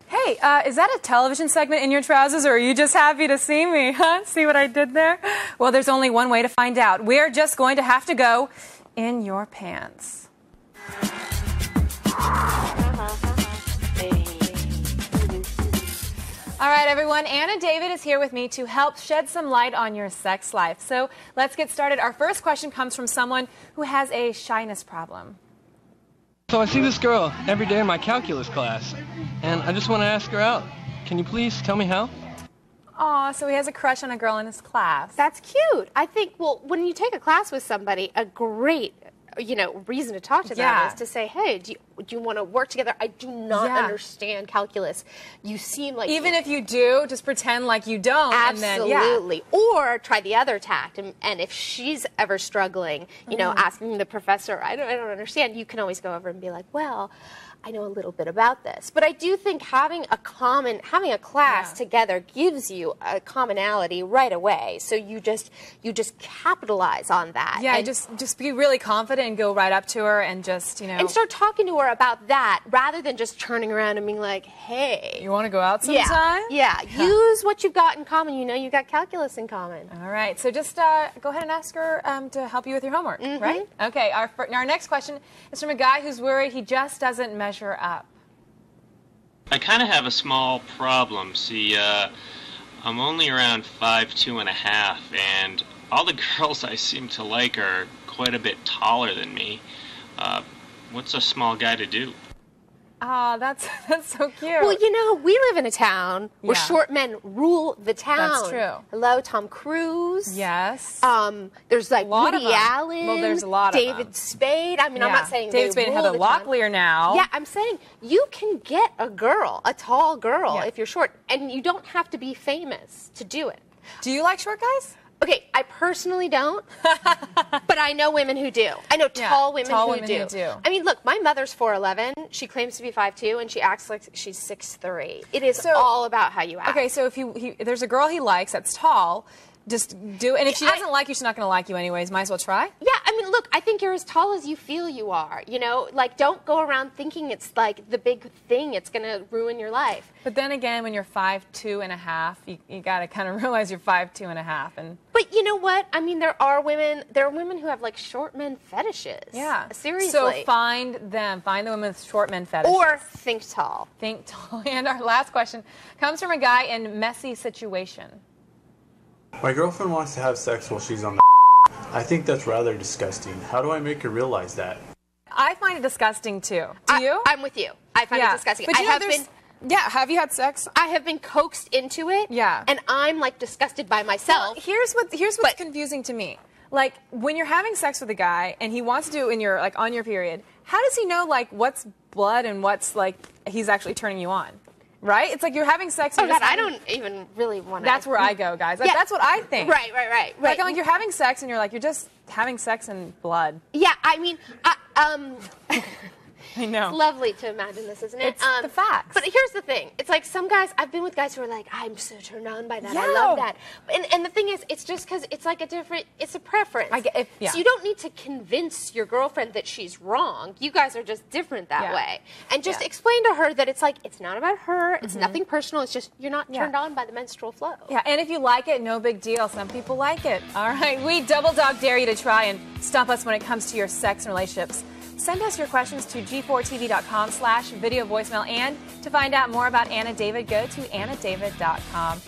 Hey, is that a television segment in your trousers, or are you just happy to see me? Huh? See what I did there? Well, there's only one way to find out. We're just going to have to go in your pants. All right, everyone, Anna David is here with me to help shed some light on your sex life. So let's get started. Our first question comes from someone who has a shyness problem. So I see this girl every day in my calculus class, and I just want to ask her out. Can you please tell me how? Aw, so he has a crush on a girl in his class. That's cute. I think, well, when you take a class with somebody, a great, reason to talk to them is to say, hey, do you want to work together? I do not understand calculus. You seem like... Even if you do, just pretend like you don't. Absolutely. And then, or try the other tact. And if she's ever struggling, asking the professor, I don't understand, you can always go over and be like, well, I know a little bit about this. But I do think having a class together gives you a commonality right away. So you just capitalize on that. Yeah, and just be really confident and go right up to her and just, And start talking to her about that rather than just turning around and being like, hey. You want to go out sometime? Yeah. Use what you've got in common. You've got calculus in common. All right. So just go ahead and ask her to help you with your homework, right? Okay. Our next question is from a guy who's worried he just doesn't measure up. I kind of have a small problem. See, I'm only around 5'2½", and all the girls I seem to like are quite a bit taller than me. What's a small guy to do? Oh, that's so cute. Well, we live in a town where short men rule the town. That's true. Hello, Tom Cruise. Yes. There's like Woody Allen. Well, there's a lot of them. David Spade. I mean, I'm not saying David Spade and Heather Locklear now. Yeah, I'm saying you can get a tall girl, if you're short, and you don't have to be famous to do it. Do you like short guys? Okay, I personally don't, but I know women who do. I know tall women who do. I mean, look, my mother's 4'11". She claims to be 5'2", and she acts like she's 6'3". It is all about how you act. Okay, so if there's a girl he likes that's tall, just do it. And if she doesn't like you, she's not going to like you anyways. Might as well try. Yeah, I mean, look, I think you're as tall as you feel you are. Like, don't go around thinking it's like the big thing. It's going to ruin your life. But then again, when you're 5'2½", you got to kind of realize you're 5'2½". But you know what? I mean, there are women who have like short men fetishes. Yeah. Seriously. So find the women with short men fetishes. Or think tall. Think tall. And our last question comes from a guy in messy situation. My girlfriend wants to have sex while she's on the I think that's rather disgusting. How do I make her realize that? I find it disgusting too. Do you? I'm with you. I find it disgusting. But have you had sex? I have been coaxed into it. Yeah. And I'm like disgusted by myself. Well, here's what's confusing to me. Like when you're having sex with a guy and he wants to do it when you're like on your period, how does he know like what's blood and what's like he's actually turning you on? Right? It's like you're having sex. Oh, God, I don't even really want to. That's where I go, guys. Like, that's what I think. Right. Like, I'm like, you're having sex and you're like, you're just having sex and blood. Yeah, I mean, I know. It's lovely to imagine this, isn't it? It's the facts. But here's the thing. It's like some guys, I've been with guys who are like, I'm so turned on by that. I love that. And the thing is, it's just because it's like it's a preference. So you don't need to convince your girlfriend that she's wrong. You guys are just different that way. And just explain to her that it's like, it's not about her. It's nothing personal. It's just you're not turned on by the menstrual flow. Yeah, and if you like it, no big deal. Some people like it. All right, we double dog dare you to try and stump us when it comes to your sex and relationships. Send us your questions to g4tv.com/video voicemail. And to find out more about Anna David, go to annadavid.com.